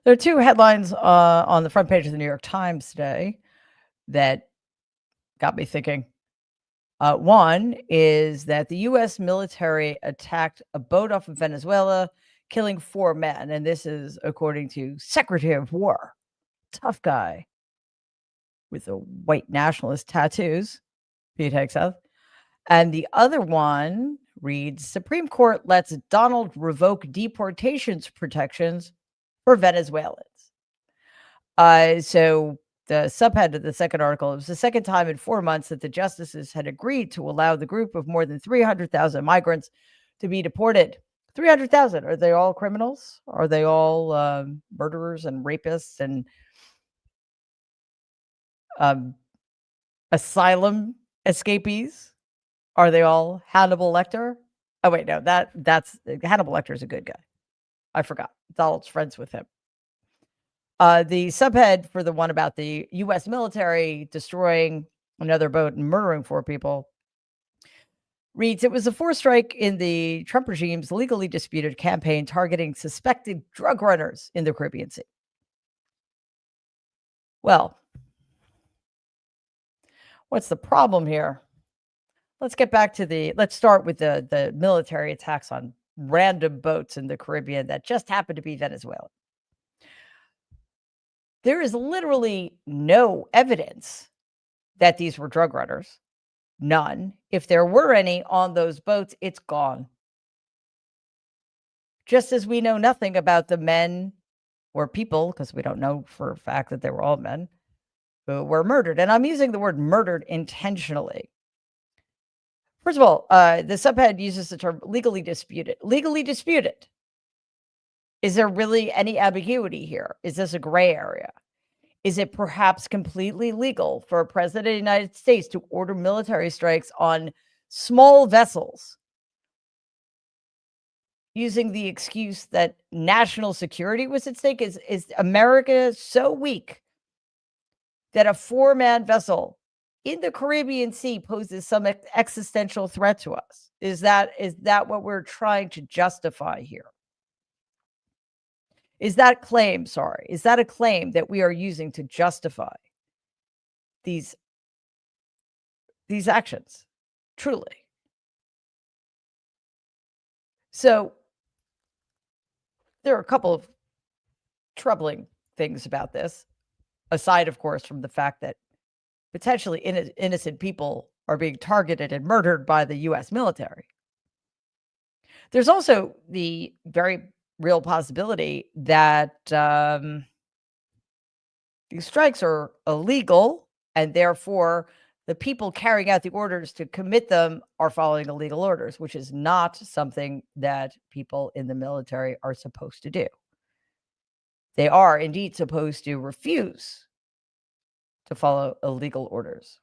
There are two headlines on the front page of the New York Times today that got me thinking. One is that the U.S. military attacked a boat off of Venezuela, killing 4 men. And this is according to Secretary of War, tough guy with the white nationalist tattoos, Pete Hegseth. And the other one reads Supreme Court lets Donald revoke deportations protections for Venezuelans. So the subhead of the second article, it was the second time in 4 months that the justices had agreed to allow the group of more than 300,000 migrants to be deported. 300,000. Are they all criminals? Are they all murderers and rapists and um, asylum escapees? Are they all Hannibal Lecter? Oh wait, no, that's Hannibal Lecter is a good guy. I forgot. Donald's friends with him. The subhead for the one about the U.S. military destroying another boat and murdering 4 people reads, it was a fourth strike in the Trump regime's legally disputed campaign targeting suspected drug runners in the Caribbean Sea. Well, what's the problem here? Let's start with the military attacks on random boats in the Caribbean that just happened to be Venezuela. There is literally no evidence that these were drug runners. None. If there were any on those boats, it's gone. Just as we know nothing about the men or people, because we don't know for a fact that they were all men, who were murdered. And I'm using the word murdered intentionally. First of all, the subhead uses the term legally disputed. Legally disputed. Is there really any ambiguity here? Is this a gray area? Is it perhaps completely legal for a president of the United States to order military strikes on small vessels using the excuse that national security was at stake? Is America so weak that a 4-man vessel in the Caribbean Sea poses some existential threat to us? Is that what we're trying to justify here? Is that a claim that we are using to justify these actions? Truly. So there are a couple of troubling things about this, aside, of course, from the fact that potentially innocent people are being targeted and murdered by the U.S. military. There's also the very real possibility that these strikes are illegal, and therefore the people carrying out the orders to commit them are following illegal orders, which is not something that people in the military are supposed to do. They are indeed supposed to refuse to follow illegal orders.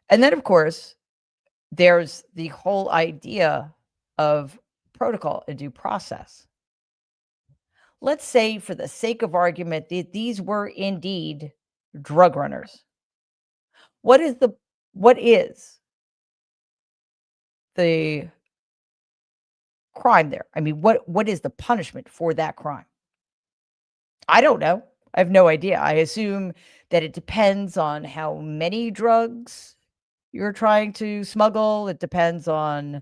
And then, of course, there's the whole idea of protocol and due process. Let's say, for the sake of argument, that these were indeed drug runners. What is the crime there? I mean, what is the punishment for that crime? I don't know. I have no idea. I assume that it depends on how many drugs you're trying to smuggle. It depends on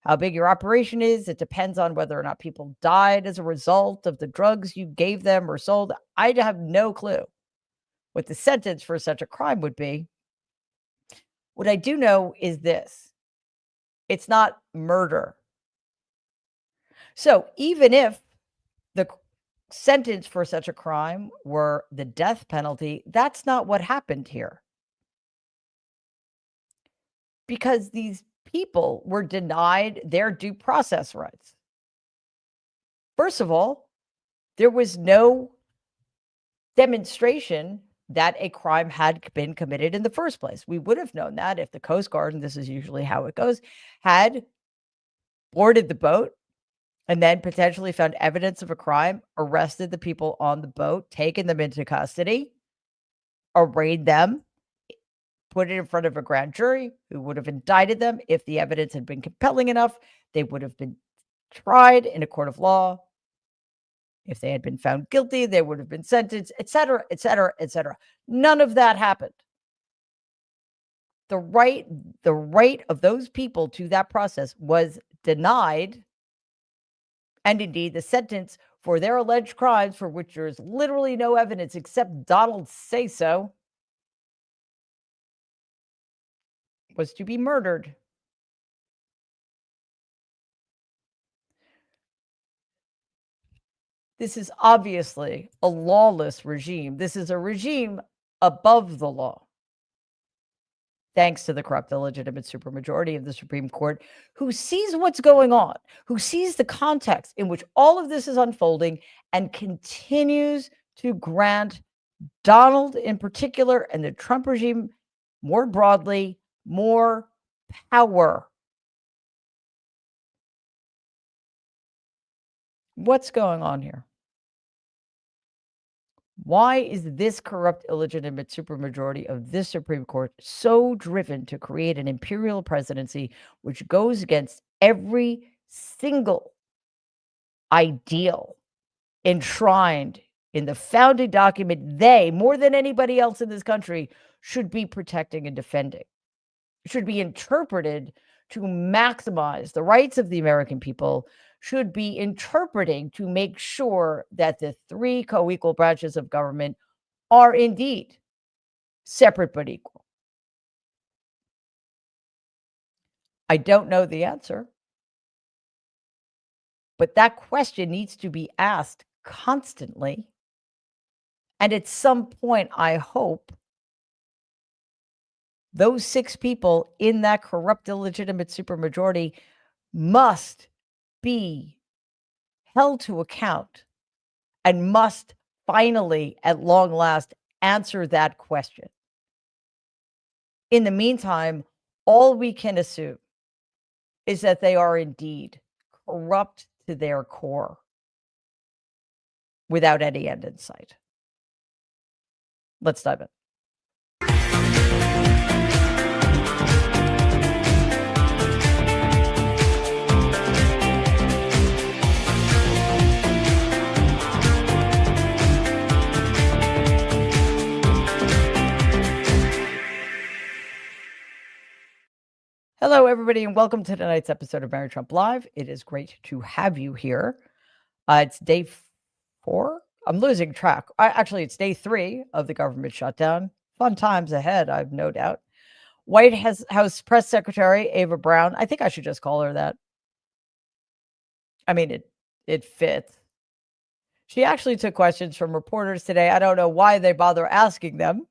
how big your operation is. It depends on whether or not people died as a result of the drugs you gave them or sold. I have no clue what the sentence for such a crime would be. What I do know is this: it's not murder. So even if the sentence for such a crime were the death penalty, that's not what happened here. Because these people were denied their due process rights. First of all, there was no demonstration that a crime had been committed in the first place. We would have known that if the Coast Guard, and this is usually how it goes, had boarded the boat and then potentially found evidence of a crime, arrested the people on the boat, taken them into custody, arraigned them, put it in front of a grand jury who would have indicted them. If the evidence had been compelling enough, they would have been tried in a court of law If they had been found guilty, they would have been sentenced, et cetera, et cetera, et cetera. None of that happened. The right of those people to that process was denied. And indeed, the sentence for their alleged crimes, for which there is literally no evidence except Donald's say so, was to be murdered. This is obviously a lawless regime. This is a regime above the law, thanks to the corrupt, illegitimate supermajority of the Supreme Court, who sees what's going on, who sees the context in which all of this is unfolding, and continues to grant Donald in particular and the Trump regime more broadly more power. What's going on here? Why is this corrupt, illegitimate supermajority of this Supreme Court so driven to create an imperial presidency which goes against every single ideal enshrined in the founding document they, more than anybody else in this country, should be protecting and defending? It should be interpreted to maximize the rights of the American people, should be interpreting to make sure that the three co-equal branches of government are indeed separate but equal. I don't know the answer, but that question needs to be asked constantly. And at some point, I hope those six people in that corrupt, illegitimate supermajority must be held to account and must finally, at long last, answer that question. In the meantime, all we can assume is that they are indeed corrupt to their core without any end in sight. Let's dive in. Hello, everybody, and welcome to tonight's episode of Mary Trump Live. It is great to have you here. It's day 4. I'm losing track. Actually, it's day 3 of the government shutdown. Fun times ahead, I've no doubt. White House Press Secretary Ava Brown, I think I should just call her that. I mean, it fits. She actually took questions from reporters today. I don't know why they bother asking them,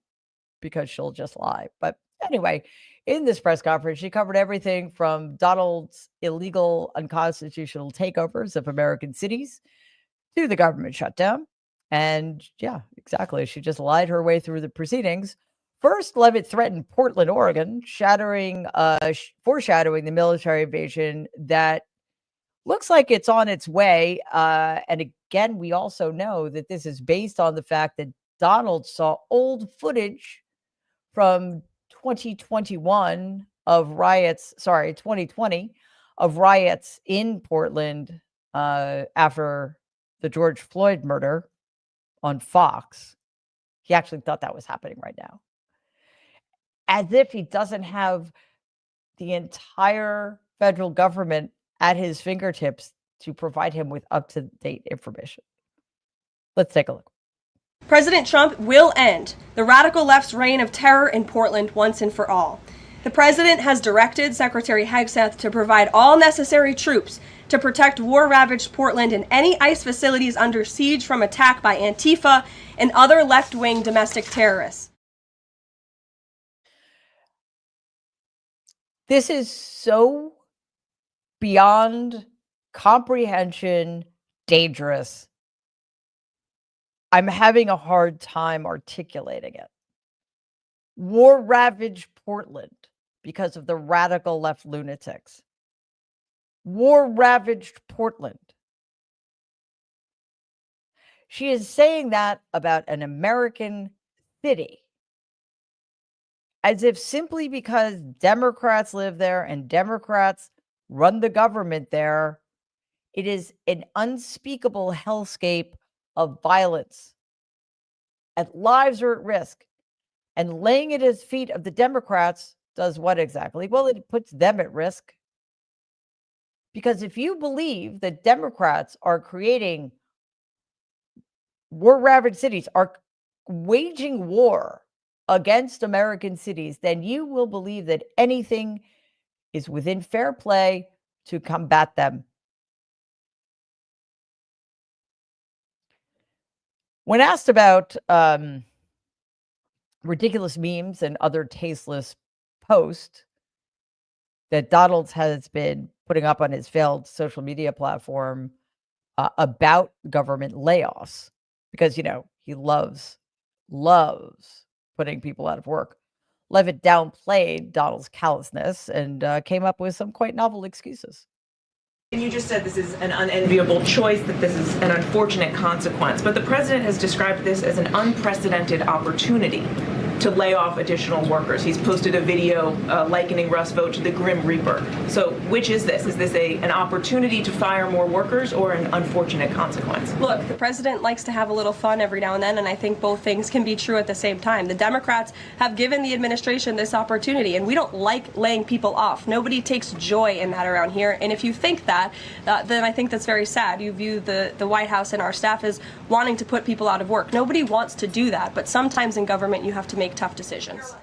because she'll just lie. But anyway, in this press conference, she covered everything from Donald's illegal, unconstitutional takeovers of American cities to the government shutdown. And yeah, exactly. She just lied her way through the proceedings. First, Leavitt threatened Portland, Oregon, foreshadowing the military invasion that looks like it's on its way. And again, we also know that this is based on the fact that Donald saw old footage from 2020 of riots in Portland after the George Floyd murder on Fox. He actually thought that was happening right now. As if he doesn't have the entire federal government at his fingertips to provide him with up-to-date information. Let's take a look. President Trump will end the radical left's reign of terror in Portland once and for all. The president has directed Secretary Hegseth to provide all necessary troops to protect war-ravaged Portland and any ICE facilities under siege from attack by Antifa and other left-wing domestic terrorists. This is so beyond comprehension dangerous. I'm having a hard time articulating it. War-ravaged Portland because of the radical left lunatics. War-ravaged Portland. She is saying that about an American city, as if simply because Democrats live there and Democrats run the government there, it is an unspeakable hellscape of violence and lives are at risk, and laying it at the feet of the Democrats does what exactly? Well, it puts them at risk. Because if you believe that Democrats are creating war-ravaged cities, are waging war against American cities, then you will believe that anything is within fair play to combat them. When asked about ridiculous memes and other tasteless posts that Donald has been putting up on his failed social media platform about government layoffs, because, he loves putting people out of work, Levitt downplayed Donald's callousness and came up with some quite novel excuses. And you just said this is an unenviable choice, that this is an unfortunate consequence, but the president has described this as an unprecedented opportunity to lay off additional workers. He's posted a video likening Russ Vought to the Grim Reaper. So which is this? Is this an opportunity to fire more workers or an unfortunate consequence? Look, the president likes to have a little fun every now and then, and I think both things can be true at the same time. The Democrats have given the administration this opportunity, and we don't like laying people off. Nobody takes joy in that around here, and if you think that, then I think that's very sad. You view the White House and our staff as wanting to put people out of work. Nobody wants to do that, but sometimes in government you have to make tough decisions.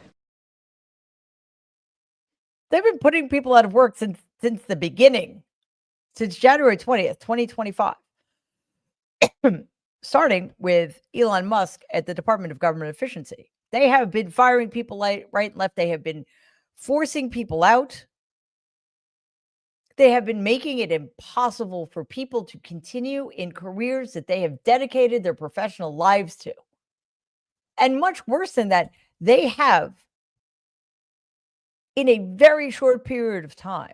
They've been putting people out of work since the beginning, since January 20th, 2025. Starting with Elon Musk at the Department of Government Efficiency. They have been firing people right and left. They have been forcing people out. They have been making it impossible for people to continue in careers that they have dedicated their professional lives to. And much worse than that, they have, in a very short period of time,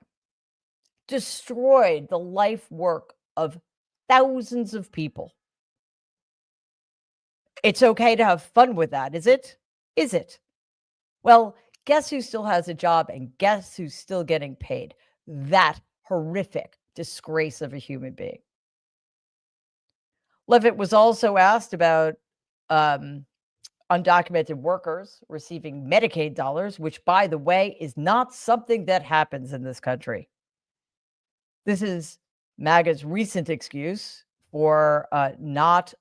destroyed the life work of thousands of people. It's okay to have fun with that, is it? Is it? Well, guess who still has a job and guess who's still getting paid? That horrific disgrace of a human being. Levitt was also asked about undocumented workers receiving Medicaid dollars, which, by the way, is not something that happens in this country. This is MAGA's recent excuse for not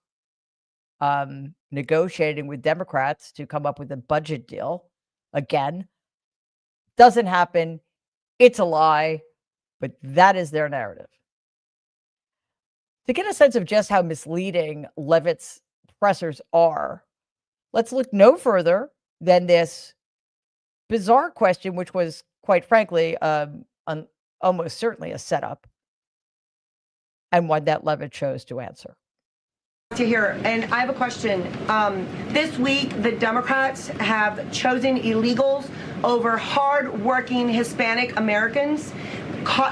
negotiating with Democrats to come up with a budget deal. Again, doesn't happen. It's a lie, but that is their narrative. To get a sense of just how misleading Levitt's pressers are, let's look no further than this bizarre question, which was, quite frankly, almost certainly a setup, and one that Levitt chose to answer. To hear, and I have a question. This week, the Democrats have chosen illegals over hard-working Hispanic Americans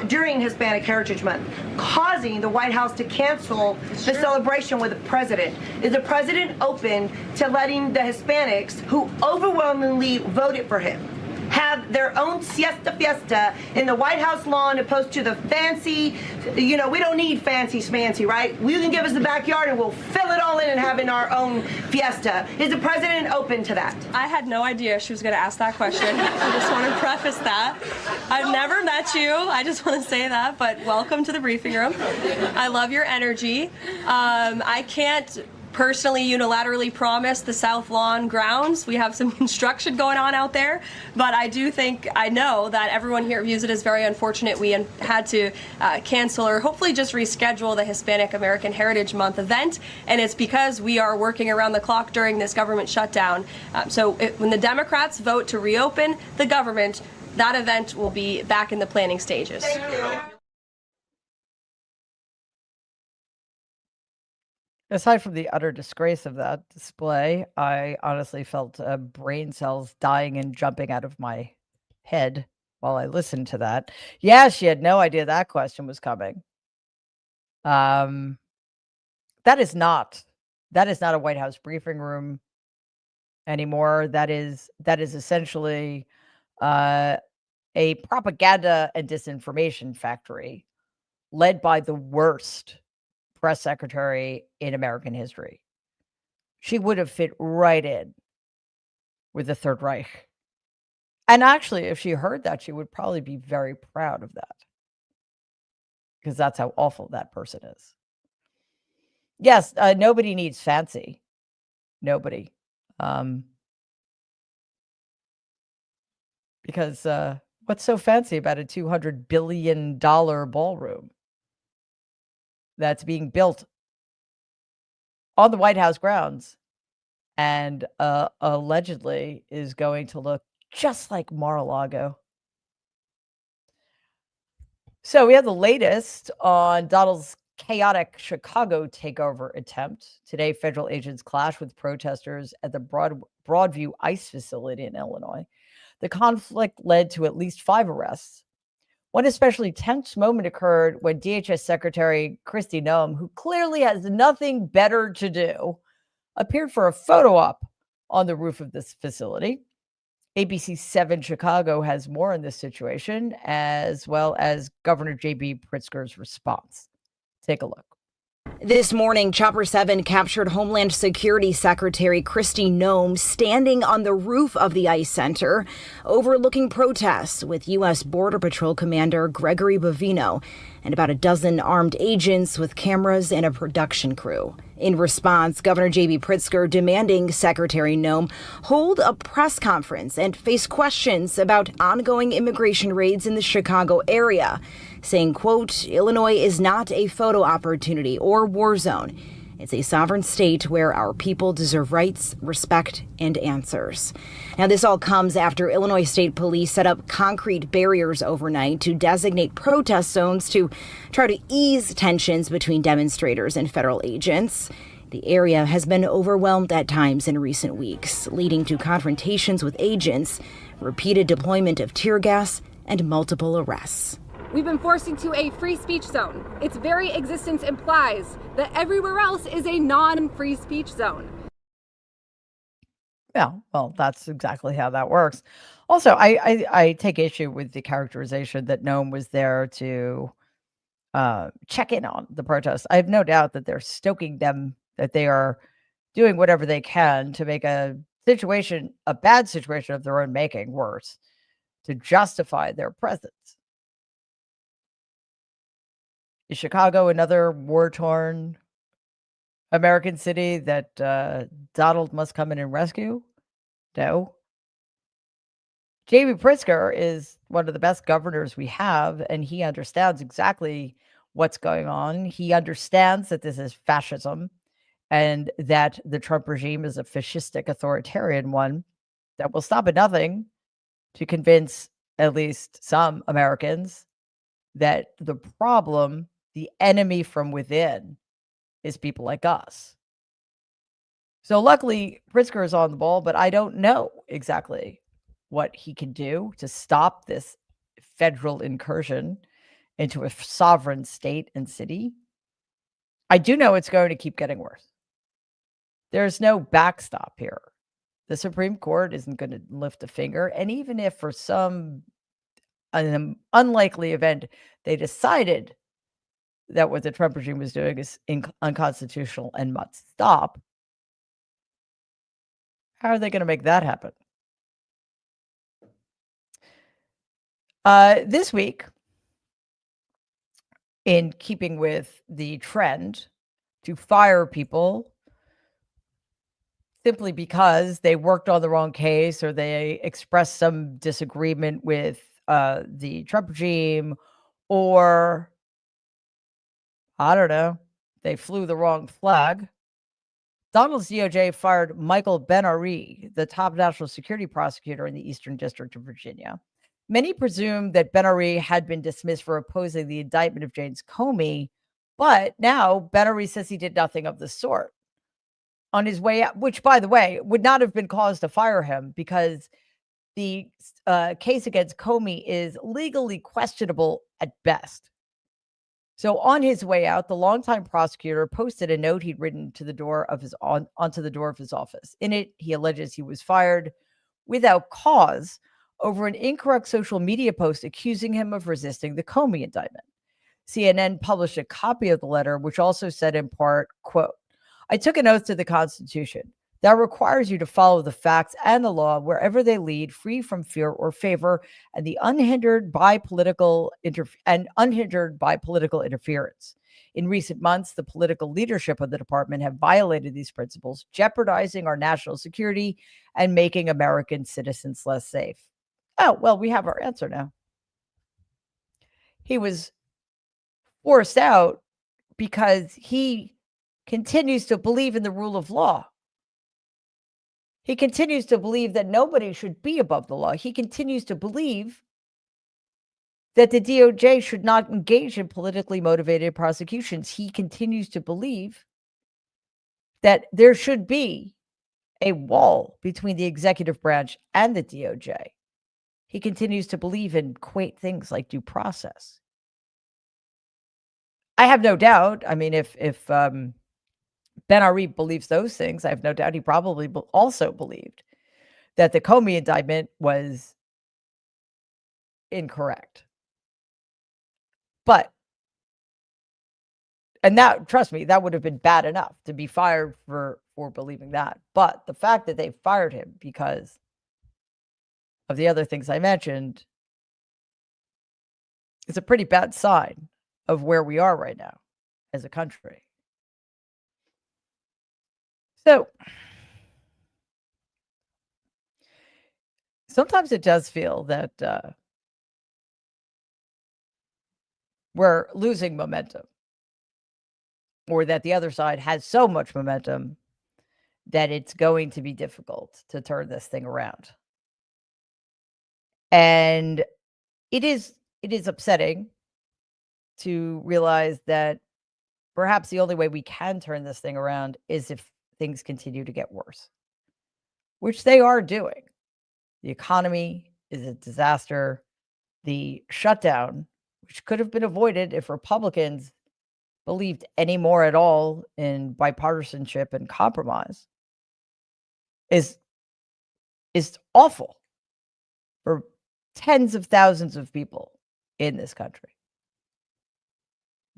during Hispanic Heritage Month, causing the White House to cancel the celebration with the president. Is the president open to letting the Hispanics, who overwhelmingly voted for him, have their own siesta fiesta in the White House lawn opposed to the fancy, we don't need fancy schmancy, right? You can give us the backyard and we'll fill it all in and have in our own fiesta. Is the president open to that? I had no idea she was going to ask that question. I just want to preface that. I've never met you. I just want to say that, but welcome to the briefing room. I love your energy. I can't personally unilaterally promise the South Lawn grounds. We have some construction going on out there, but I know that everyone here views it as very unfortunate we had to cancel or hopefully just reschedule the Hispanic American Heritage Month event, and it's because we are working around the clock during this government shutdown. When the Democrats vote to reopen the government, that event will be back in the planning stages. Aside from the utter disgrace of that display, I honestly felt brain cells dying and jumping out of my head while I listened to that. Yeah, she had no idea that question was coming. That is not a White House briefing room anymore. That is essentially a propaganda and disinformation factory led by the worst press secretary in American history. She would have fit right in with the Third Reich. And actually, if she heard that, she would probably be very proud of that, because that's how awful that person is. Yes, nobody needs fancy. Nobody. Because what's so fancy about a $200 billion ballroom that's being built on the White House grounds and allegedly is going to look just like Mar-a-Lago? So we have the latest on Donald's chaotic Chicago takeover attempt. Today, federal agents clashed with protesters at the Broadview ICE facility in Illinois. The conflict led to at least 5 arrests. One especially tense moment occurred when DHS Secretary Kristi Noem, who clearly has nothing better to do, appeared for a photo op on the roof of this facility. ABC 7 Chicago has more on this situation, as well as Governor J.B. Pritzker's response. Take a look. This morning, Chopper 7 captured Homeland Security Secretary Kristi Noem standing on the roof of the ICE Center, overlooking protests with U.S. Border Patrol Commander Gregory Bovino and about a dozen armed agents with cameras and a production crew. In response, Governor J.B. Pritzker demanding Secretary Noem hold a press conference and face questions about ongoing immigration raids in the Chicago area, saying, quote, "Illinois is not a photo opportunity or war zone. It's a sovereign state where our people deserve rights, respect, and answers." Now, this all comes after Illinois State Police set up concrete barriers overnight to designate protest zones to try to ease tensions between demonstrators and federal agents. The area has been overwhelmed at times in recent weeks, leading to confrontations with agents, repeated deployment of tear gas, and multiple arrests. We've been forced into a free speech zone. Its very existence implies that everywhere else is a non-free speech zone. Yeah, well, that's exactly how that works. Also, I take issue with the characterization that Noem was there to check in on the protests. I have no doubt that they're stoking them, that they are doing whatever they can to make a bad situation of their own making, worse, to justify their presence. Is Chicago another war-torn American city that Donald must come in and rescue? No. J.B. Pritzker is one of the best governors we have, and he understands exactly what's going on. He understands that this is fascism and that the Trump regime is a fascistic authoritarian one that will stop at nothing to convince at least some Americans that the problem, the enemy from within, is people like us. So luckily, Pritzker is on the ball, but I don't know exactly what he can do to stop this federal incursion into a sovereign state and city. I do know it's going to keep getting worse. There's no backstop here. The Supreme Court isn't going to lift a finger. And even if for some unlikely event they decided that what the Trump regime was doing is unconstitutional and must stop, how are they going to make that happen? This week, in keeping with the trend to fire people simply because they worked on the wrong case or they expressed some disagreement with the Trump regime, or, I don't know, they flew the wrong flag, Donald's DOJ fired Michael Ben-Ari, the top national security prosecutor in the Eastern District of Virginia. Many presume that Ben-Ari had been dismissed for opposing the indictment of James Comey, but now Ben-Ari says he did nothing of the sort. On his way out, which, by the way, would not have been cause to fire him because the case against Comey is legally questionable at best. So on his way out, the longtime prosecutor posted a note he'd written to the door of onto the door of his office. In it, he alleges he was fired without cause over an incorrect social media post accusing him of resisting the Comey indictment. CNN published a copy of the letter, which also said in part, quote, "I took an oath to the Constitution that requires you to follow the facts and the law wherever they lead, free from fear or favor, and unhindered by political interference. In recent months, the political leadership of the department have violated these principles, jeopardizing our national security and making American citizens less safe." Oh, well, we have our answer now. He was forced out because he continues to believe in the rule of law. He continues to believe that nobody should be above the law. He continues to believe that the DOJ should not engage in politically motivated prosecutions. He continues to believe that there should be a wall between the executive branch and the DOJ. He continues to believe in quaint things like due process. I have no doubt. I mean, if Ben-Ari believes those things, I have no doubt he probably also believed that the Comey indictment was incorrect. But, and that, trust me, that would have been bad enough to be fired for believing that. But the fact that they fired him because of the other things I mentioned is a pretty bad sign of where we are right now as a country. So sometimes it does feel that we're losing momentum, or that the other side has so much momentum that it's going to be difficult to turn this thing around. And it is upsetting to realize that perhaps the only way we can turn this thing around is if things continue to get worse, which they are doing. The economy is a disaster. The shutdown, which could have been avoided if Republicans believed any more at all in bipartisanship and compromise, is awful for tens of thousands of people in this country.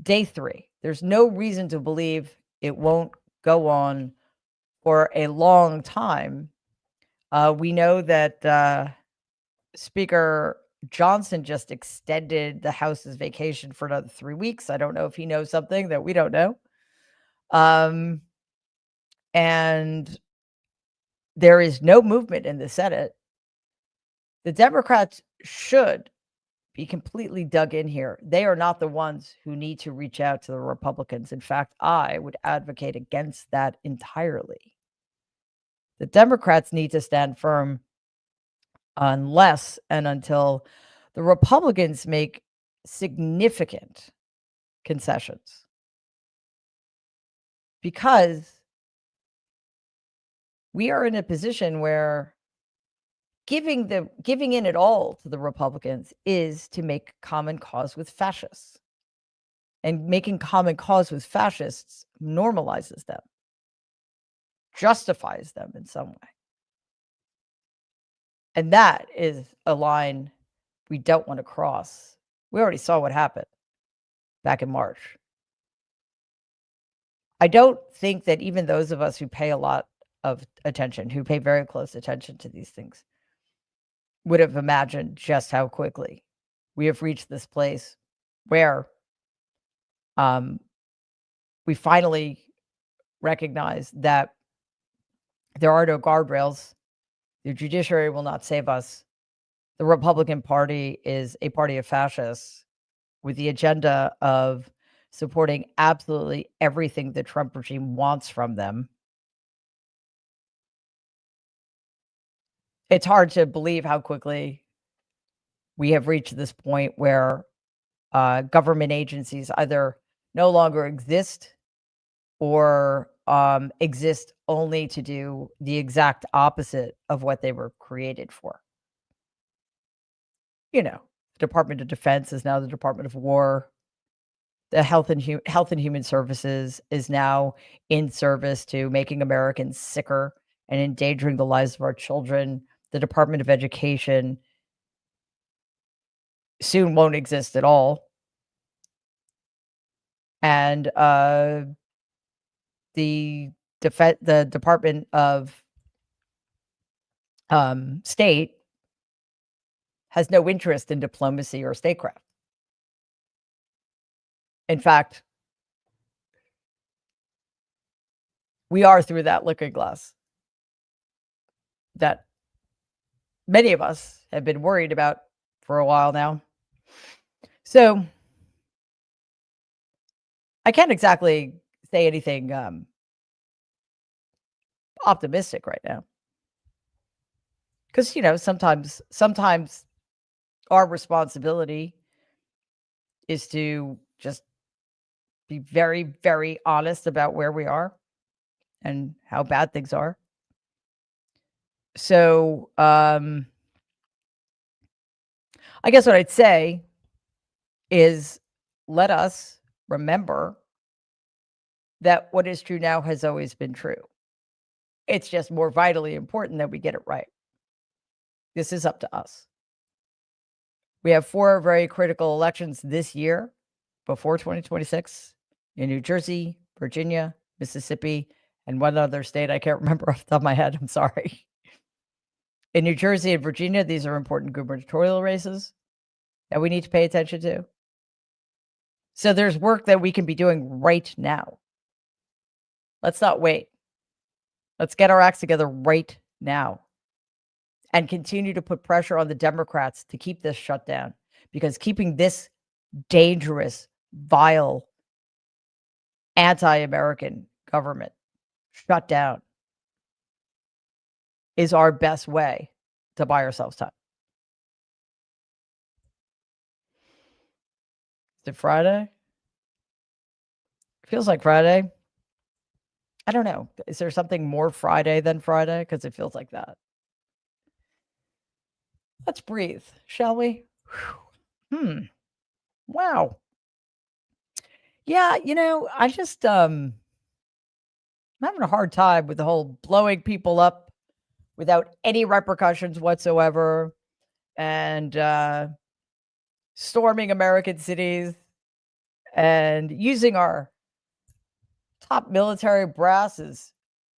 Day 3, there's no reason to believe it won't go on for a long time. We know that Speaker Johnson just extended the House's vacation for another 3 weeks. I don't know if he knows something that we don't know. And there is no movement in the Senate. The Democrats should be completely dug in here. They are not the ones who need to reach out to the Republicans. In fact, I would advocate against that entirely. The Democrats need to stand firm unless and until the Republicans make significant concessions. Because we are in a position where giving in it all to the Republicans is to make common cause with fascists. And making common cause with fascists normalizes them, justifies them in some way. And that is a line we don't want to cross. We already saw what happened back in March. I don't think that even those of us who pay a lot of attention, who pay very close attention to these things, would have imagined just how quickly we have reached this place where we finally recognize that there are no guardrails. The judiciary will not save us. The Republican Party is a party of fascists with the agenda of supporting absolutely everything the Trump regime wants from them. It's hard to believe how quickly we have reached this point where government agencies either no longer exist or exist only to do the exact opposite of what they were created for. You know, the Department of Defense is now the Department of War. The Health and Human Services is now in service to making Americans sicker and endangering the lives of our children. The Department of Education soon won't exist at all. And the Department of State has no interest in diplomacy or statecraft. In fact, we are through that looking glass that many of us have been worried about for a while now. So I can't exactly say anything optimistic right now. Because, sometimes our responsibility is to just be very, very honest about where we are and how bad things are. So, I guess what I'd say is let us remember that what is true now has always been true. It's just more vitally important that we get it right. This is up to us. We have 4 very critical elections this year before 2026 in New Jersey, Virginia, Mississippi, and one other state I can't remember off the top of my head. I'm sorry. In New Jersey and Virginia, these are important gubernatorial races that we need to pay attention to. So there's work that we can be doing right now. Let's not wait. Let's get our acts together right now and continue to put pressure on the Democrats to keep this shut down, because keeping this dangerous, vile, anti-American government shut down is our best way to buy ourselves time. Is it Friday? Feels like Friday. I don't know. Is there something more Friday than Friday? Because it feels like that. Let's breathe, shall we? Wow. Yeah, I just I'm having a hard time with the whole blowing people up without any repercussions whatsoever and storming American cities and using our top military brass as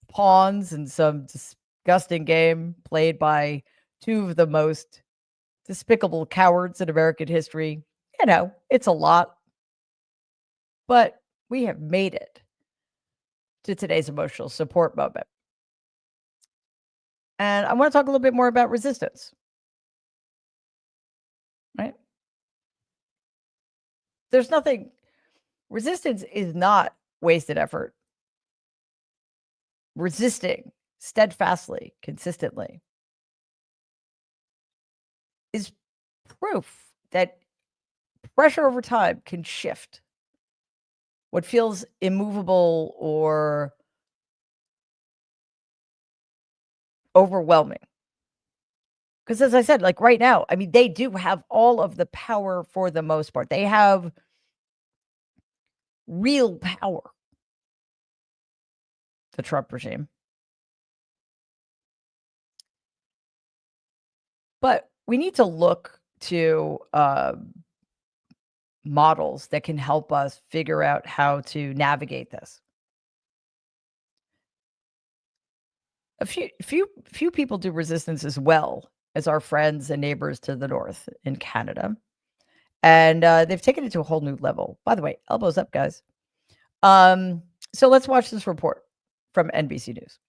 pawns in some disgusting game played by 2 of the most despicable cowards in American history. It's a lot, but we have made it to today's emotional support moment. And I want to talk a little bit more about resistance, right? Resistance is not wasted effort. Resisting steadfastly, consistently is proof that pressure over time can shift what feels immovable or overwhelming. Because as I said, like right now, they do have all of the power for the most part. They have real power, the Trump regime. But we need to look to models that can help us figure out how to navigate this. A few people do resistance as well as our friends and neighbors to the north in Canada. And they've taken it to a whole new level. By the way, elbows up, guys. So let's watch this report from NBC News.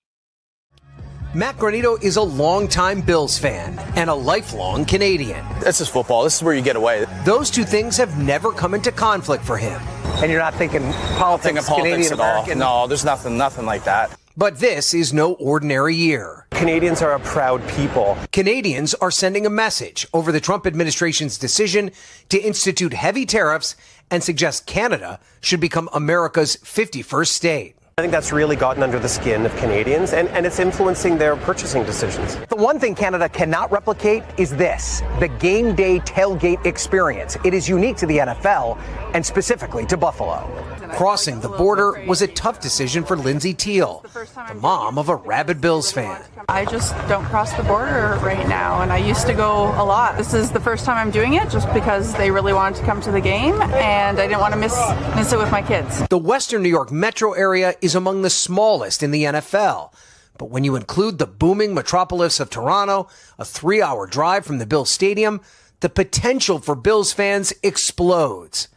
Matt Granito is a longtime Bills fan and a lifelong Canadian. This is football. This is where you get away. Those 2 things have never come into conflict for him. And you're not thinking politics, Canadian American? No, there's nothing like that. But this is no ordinary year. Canadians are a proud people. Canadians are sending a message over the Trump administration's decision to institute heavy tariffs and suggest Canada should become America's 51st state. I think that's really gotten under the skin of Canadians, and it's influencing their purchasing decisions. The one thing Canada cannot replicate is this, the game day tailgate experience. It is unique to the NFL and specifically to Buffalo. Crossing the border was a tough decision for Lindsay Teal, the mom of a rabid Bills fan. I just don't cross the border right now, and I used to go a lot. This is the first time I'm doing it just because they really wanted to come to the game, and I didn't want to miss it with my kids. The Western New York metro area is among the smallest in the NFL. But when you include the booming metropolis of Toronto, a 3-hour drive from the Bills Stadium, the potential for Bills fans explodes.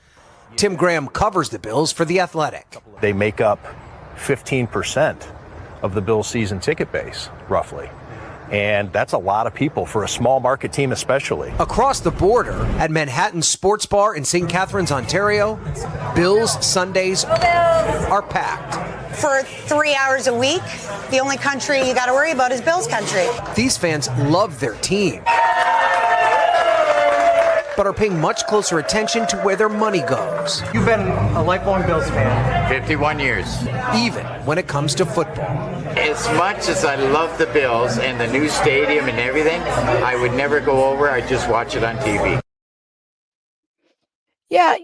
Tim Graham covers the Bills for The Athletic. They make up 15% of the Bills season ticket base, roughly. And that's a lot of people for a small market team especially. Across the border at Manhattan's Sports Bar in St. Catharines, Ontario, Bills Sundays are packed. For 3 hours a week, the only country you got to worry about is Bills country. These fans love their team, but are paying much closer attention to where their money goes. You've been a lifelong Bills fan. 51 years. Even when it comes to football. As much as I love the Bills and the new stadium and everything, I would never go over. I'd just watch it on TV. Yeah,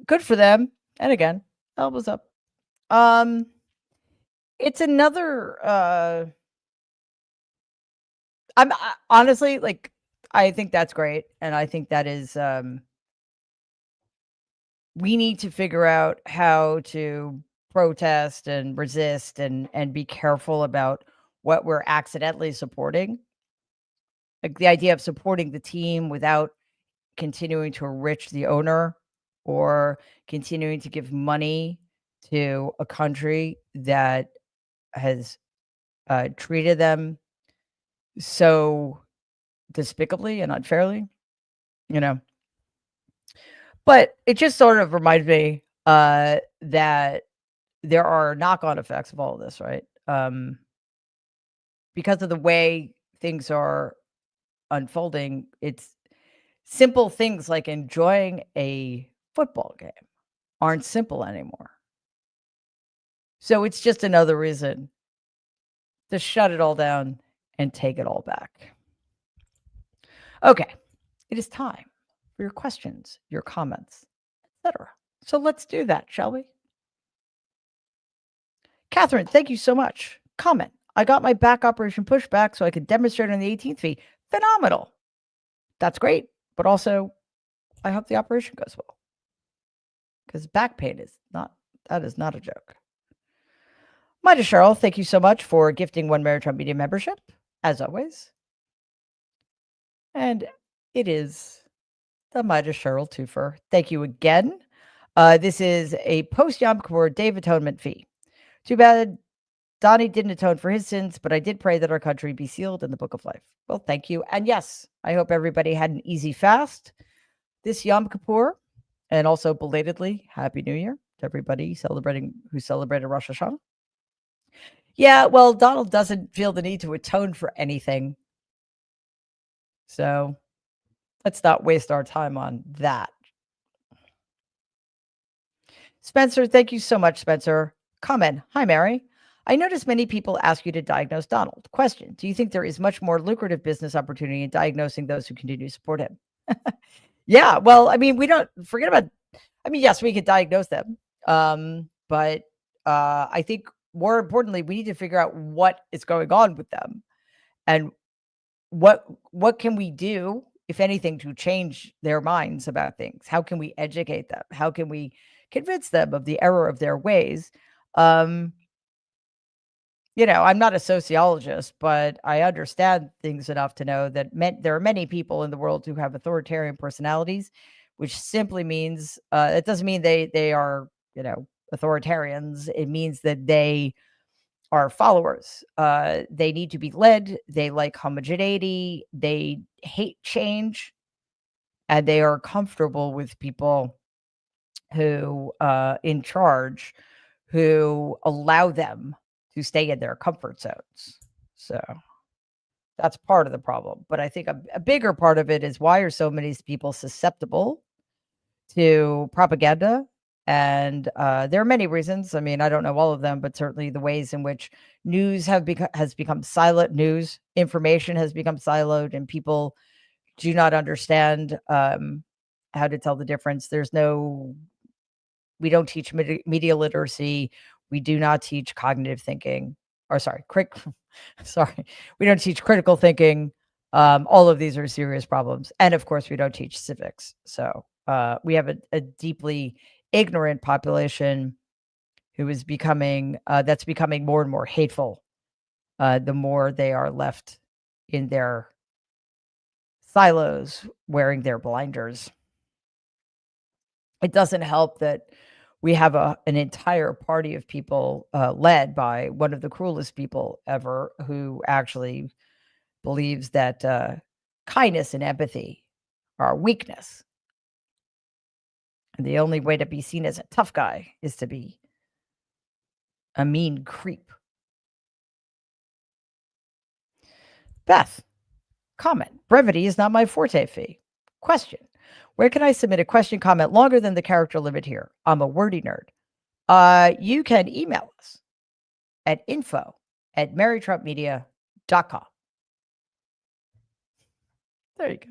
good for them. And again, elbows up. It's another, honestly, I think that's great. And I think that is, we need to figure out how to protest and resist and be careful about what we're accidentally supporting. Like the idea of supporting the team without continuing to enrich the owner or continuing to give money to a country that has treated them so despicably and unfairly, But it just sort of reminds me that there are knock-on effects of all of this, right? Because of the way things are unfolding, it's simple things like enjoying a football game aren't simple anymore. So it's just another reason to shut it all down and take it all back. Okay, it is time for your questions, your comments, etc. So let's do that, shall we? Catherine, thank you so much. Comment. I got my back operation pushed back so I could demonstrate on the 18th fee. Phenomenal. That's great. But also, I hope the operation goes well. Because back pain is not a joke. Mida Cheryl, thank you so much for gifting one Maritime Media membership, as always. And it is the Mida Cheryl twofer. Thank you again. This is a post-Yom Kippur Day of Atonement fee. Too bad Donnie didn't atone for his sins, but I did pray that our country be sealed in the book of life. Well, thank you. And yes, I hope everybody had an easy fast this Yom Kippur, and also belatedly, Happy New Year to everybody who celebrated Rosh Hashanah. Yeah, well, Donald doesn't feel the need to atone for anything. So let's not waste our time on that. Spencer, thank you so much, Spencer. Comment. Hi, Mary. I notice many people ask you to diagnose Donald. Question. Do you think there is much more lucrative business opportunity in diagnosing those who continue to support him? Yeah, well, I mean, we don't forget about, yes, we could diagnose them. But I think more importantly, we need to figure out what is going on with them and what can we do, if anything, to change their minds about things. How can we educate them? How can we convince them of the error of their ways? I'm not a sociologist, but I understand things enough to know that there are many people in the world who have authoritarian personalities, which simply means it doesn't mean they are, authoritarians. It means that they are followers. They need to be led. They like homogeneity. They hate change, and they are comfortable with people who in charge, who allow them to stay in their comfort zones. So that's part of the problem. But I think a bigger part of it is, why are so many people susceptible to propaganda? And there are many reasons. I don't know all of them, but certainly the ways in which news has become siloed, news information has become siloed, and people do not understand how to tell the difference. There's no We don't teach media literacy. We do not teach cognitive thinking. Or sorry, we don't teach critical thinking. All of these are serious problems. And of course, we don't teach civics. So we have a deeply ignorant population who is becoming more and more hateful the more they are left in their silos wearing their blinders. It doesn't help that we have an entire party of people led by one of the cruelest people ever, who actually believes that kindness and empathy are a weakness. And the only way to be seen as a tough guy is to be a mean creep. Beth, comment. Brevity is not my forte fee. Question. Where can I submit a question comment longer than the character limit here? I'm a wordy nerd. You can email us at info@marytrumpmedia.com. There you go.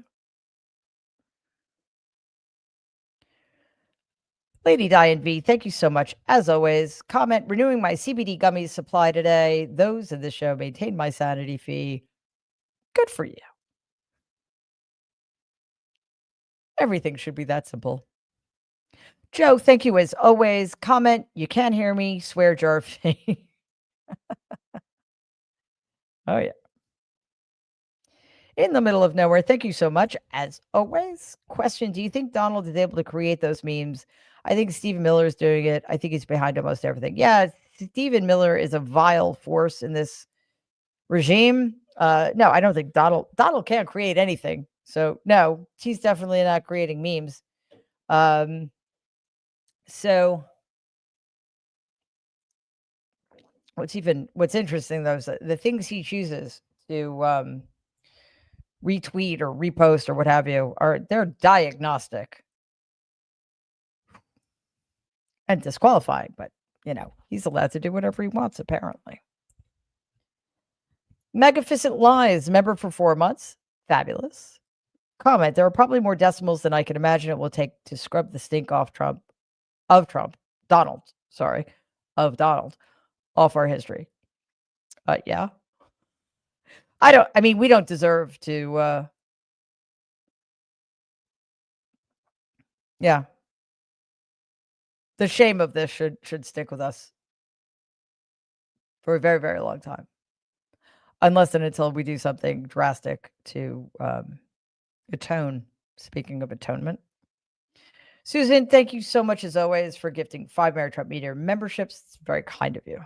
Lady Diane V, thank you so much. As always, comment, renewing my CBD gummies supply today. Those in the show maintain my sanity fee. Good for you. Everything should be that simple. Joe, thank you as always. Comment, you can't hear me. Swear jar fee. Oh, yeah. In the middle of nowhere, thank you so much. As always, question, do you think Donald is able to create those memes? I think Stephen Miller is doing it. I think he's behind almost everything. Yeah, Stephen Miller is a vile force in this regime. No, I don't think Donald can't create anything. So no, he's definitely not creating memes. So what's interesting though is that the things he chooses to retweet or repost or what have you they're diagnostic and disqualifying, but he's allowed to do whatever he wants apparently. Magnificent Lies, member for 4 months. Fabulous. Comment, there are probably more decimals than I can imagine it will take to scrub the stink off Donald off our history. Yeah. We don't deserve to, yeah. The shame of this should stick with us for a very, very long time. Unless and until we do something drastic to atone. Speaking of atonement. Susan, thank you so much as always for gifting 5 Mary Trump Media memberships. It's very kind of you.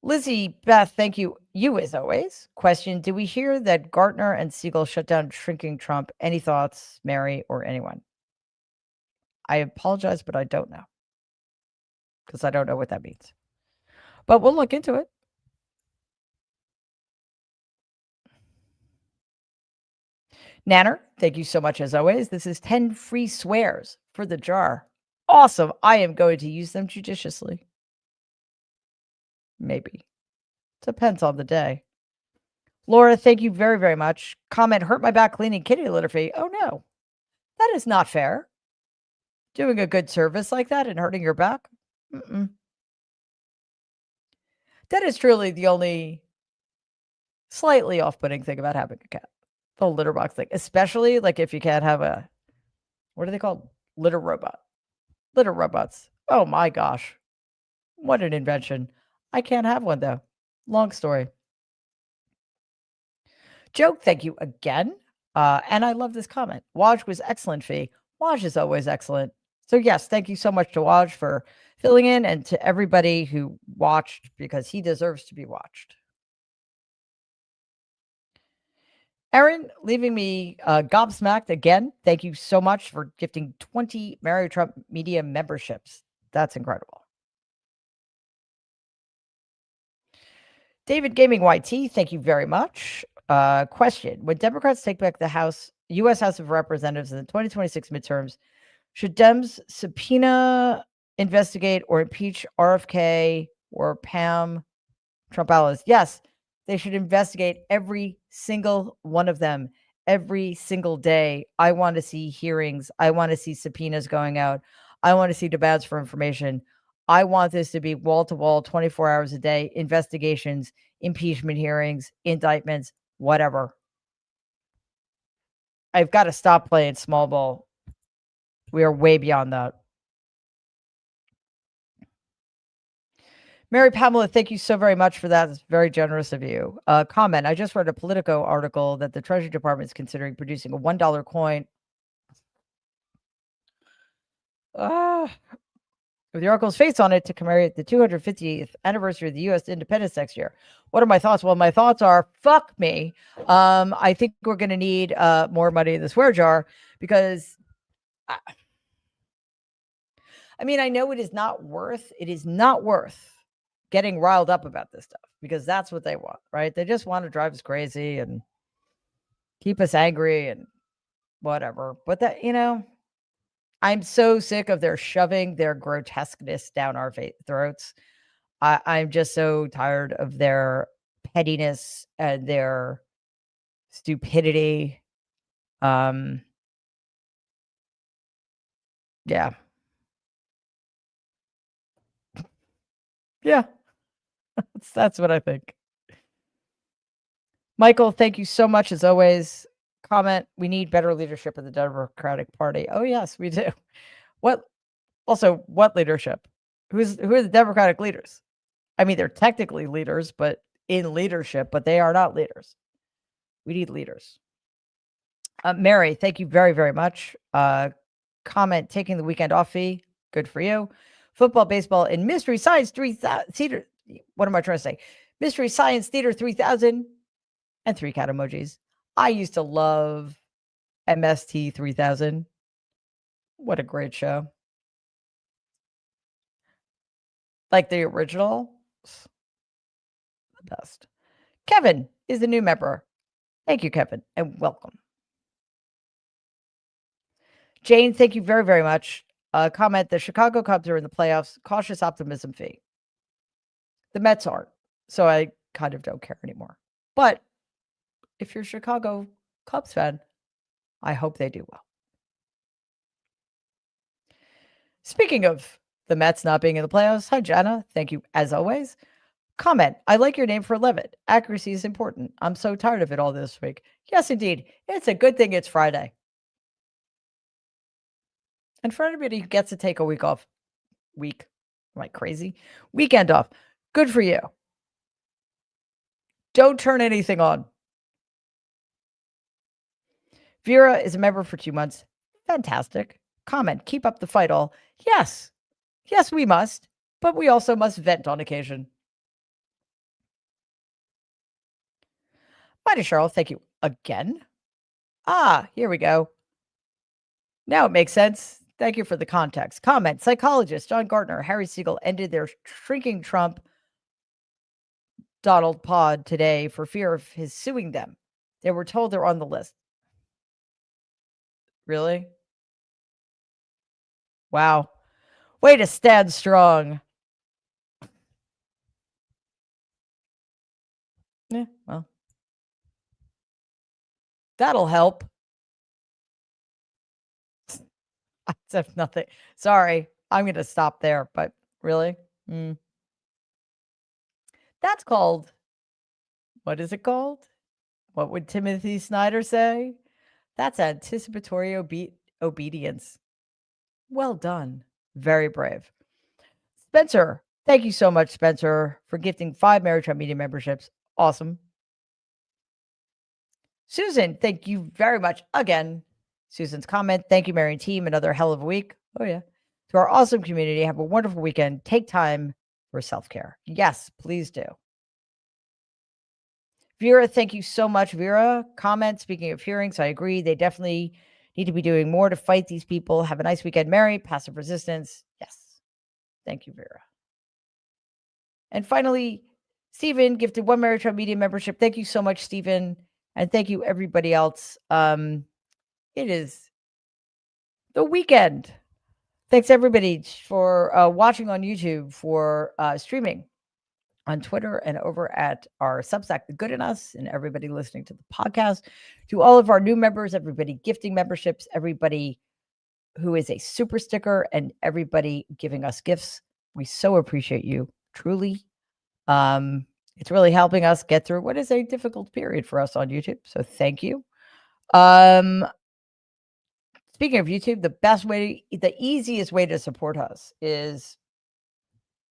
Lizzie Beth, thank you. You as always. Question, do we hear that Gartner and Siegel shut down Shrinking Trump? Any thoughts, Mary or anyone? I apologize, but I don't know. Because I don't know what that means. But we'll look into it. Nanner, thank you so much as always. This is 10 free swears for the jar. Awesome. I am going to use them judiciously. Maybe. Depends on the day. Laura, thank you very, very much. Comment, hurt my back cleaning kitty litter fee. Oh no. That is not fair. Doing a good service like that and hurting your back? Mm-mm. That is truly the only slightly off-putting thing about having a cat. The litter box thing. Especially like if you can't have what are they called? Litter robot. Litter robots. Oh my gosh. What an invention. I can't have one though. Long story. Joke, thank you again. And I love this comment. Waj was excellent, Fee. Waj is always excellent. So yes, thank you so much to Waj for filling in and to everybody who watched because he deserves to be watched. Erin, leaving me gobsmacked again. Thank you so much for gifting 20 Mary Trump Media memberships. That's incredible. David Gaming YT, thank you very much. Question, when Democrats take back the U.S. House of Representatives in the 2026 midterms, should Dems subpoena, investigate, or impeach RFK or Pam Trump allies? Yes, they should investigate every single one of them every single day. I want to see hearings. I want to see subpoenas going out. I want to see demands for information. I want this to be wall to wall, 24 hours a day, investigations, impeachment hearings, indictments, whatever. I've got to stop playing small ball. We are way beyond that. Mary Pamela, thank you so very much for that. It's very generous of you. Comment, I just read a Politico article that the Treasury Department is considering producing a $1 coin. With the article's face on it to commemorate the 250th anniversary of the U.S. independence next year. What are my thoughts? Well, my thoughts are, fuck me. I think we're going to need more money in the swear jar because... I mean, I know it is not worth getting riled up about this stuff because that's what they want, right? They just want to drive us crazy and keep us angry and whatever. But that, I'm so sick of their shoving their grotesqueness down our throats. I'm just so tired of their pettiness and their stupidity. Yeah. Yeah. That's what I think. Michael, thank you so much as always. Comment, we need better leadership in the Democratic Party. Oh, yes, we do. What leadership? Who are the Democratic leaders? I mean, they're technically leaders, but in leadership, but they are not leaders. We need leaders. Mary, thank you very, very much. Comment, taking the weekend off fee. Good for you. Football, baseball, and Mystery Science Theater. What am I trying to say? Mystery Science Theater 3000 and 3 cat emojis. I used to love MST 3000. What a great show. Like the original. The best. Kevin is the new member. Thank you, Kevin, and welcome. Jane, thank you very, very much. Comment, the Chicago Cubs are in the playoffs. Cautious optimism fee. The Mets aren't, so I kind of don't care anymore. But if you're a Chicago Cubs fan, I hope they do well. Speaking of the Mets not being in the playoffs, hi, Jana. Thank you, as always. Comment, I like your name for Levitt. Accuracy is important. I'm so tired of it all this week. Yes, indeed. It's a good thing it's Friday. And for anybody who gets to take a week off, am I crazy? Weekend off. Good for you. Don't turn anything on. Vera is a member for 2 months. Fantastic. Comment, keep up the fight all. Yes. Yes, we must. But we also must vent on occasion. Mighty Cheryl, thank you again. Here we go. Now it makes sense. Thank you for the context. Comment, psychologist John Gardner, Harry Siegel ended their shrinking Trump Donald pod today for fear of his suing them. They were told they're on the list. Really? Wow. Way to stand strong. Yeah, well. That'll help. I have nothing. Sorry, I'm going to stop there, but really? That's called, what is it called? What would Timothy Snyder say? That's anticipatory obedience. Well done. Very brave. Spencer, thank you so much, Spencer, for gifting 5 Maritime Media memberships. Awesome. Susan, thank you very much again. Susan's comment, thank you, Mary and team. Another hell of a week. Oh, yeah. To our awesome community, have a wonderful weekend. Take time for self-care. Yes, please do. Vera, thank you so much, Vera. Comment, speaking of hearings, I agree. They definitely need to be doing more to fight these people. Have a nice weekend, Mary. Passive resistance. Yes. Thank you, Vera. And finally, Stephen gifted 1 Maritime Media membership. Thank you so much, Stephen. And thank you, everybody else. It is the weekend. Thanks, everybody, for watching on YouTube, for streaming on Twitter and over at our Substack, The Good in Us, and everybody listening to the podcast, to all of our new members, everybody gifting memberships, everybody who is a super sticker, and everybody giving us gifts. We so appreciate you, truly. It's really helping us get through what is a difficult period for us on YouTube. So thank you. Speaking of YouTube, the easiest way to support us is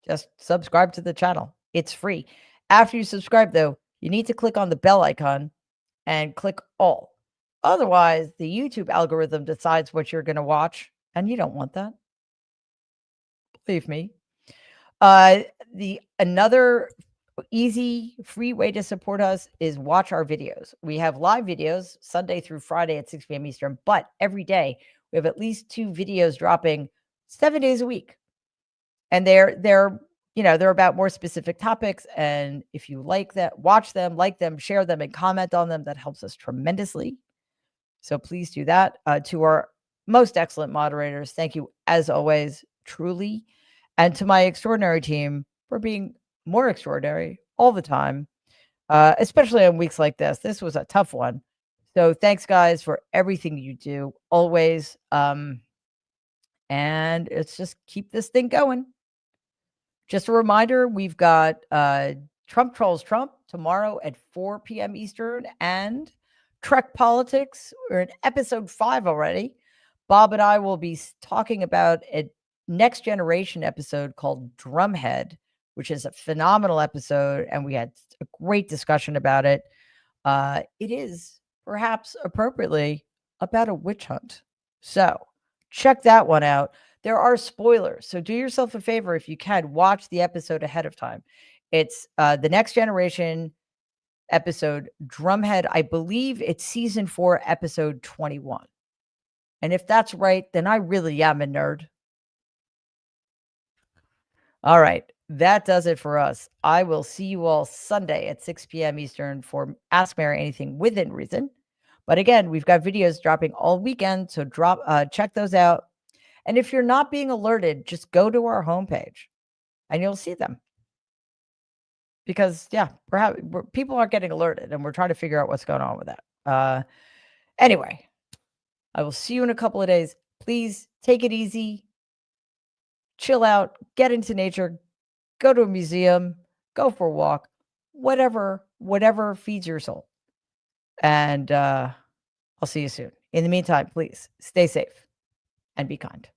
just subscribe to the channel. It's free. After you subscribe, though, you need to click on the bell icon and click all. Otherwise, the YouTube algorithm decides what you're going to watch, and you don't want that. Believe me. Another easy, free way to support us is watch our videos. We have live videos Sunday through Friday at 6 p.m. Eastern, but every day we have at least 2 videos dropping 7 days a week. And they're about more specific topics. And if you like that, watch them, like them, share them, and comment on them. That helps us tremendously. So please do that. To our most excellent moderators, thank you as always, truly. And to my extraordinary team for being more extraordinary all the time, especially on weeks like this. This was a tough one. So thanks, guys, for everything you do always. And it's just keep this thing going. Just a reminder, we've got Trump Trolls Trump tomorrow at 4 p.m. Eastern and Trek Politics. We're in episode 5 already. Bob and I will be talking about a next generation episode called Drumhead, which is a phenomenal episode. And we had a great discussion about it. It is perhaps appropriately about a witch hunt. So check that one out. There are spoilers, so do yourself a favor if you can, watch the episode ahead of time. It's the Next Generation episode, Drumhead. I believe it's season 4, episode 21. And if that's right, then I really am a nerd. All right, that does it for us. I will see you all Sunday at 6 p.m. Eastern for Ask Mary Anything Within Reason. But again, we've got videos dropping all weekend, so check those out. And if you're not being alerted, just go to our homepage and you'll see them. Because, perhaps people aren't getting alerted and we're trying to figure out what's going on with that. Anyway, I will see you in a couple of days. Please take it easy. Chill out. Get into nature. Go to a museum. Go for a walk. Whatever feeds your soul. And I'll see you soon. In the meantime, please stay safe and be kind.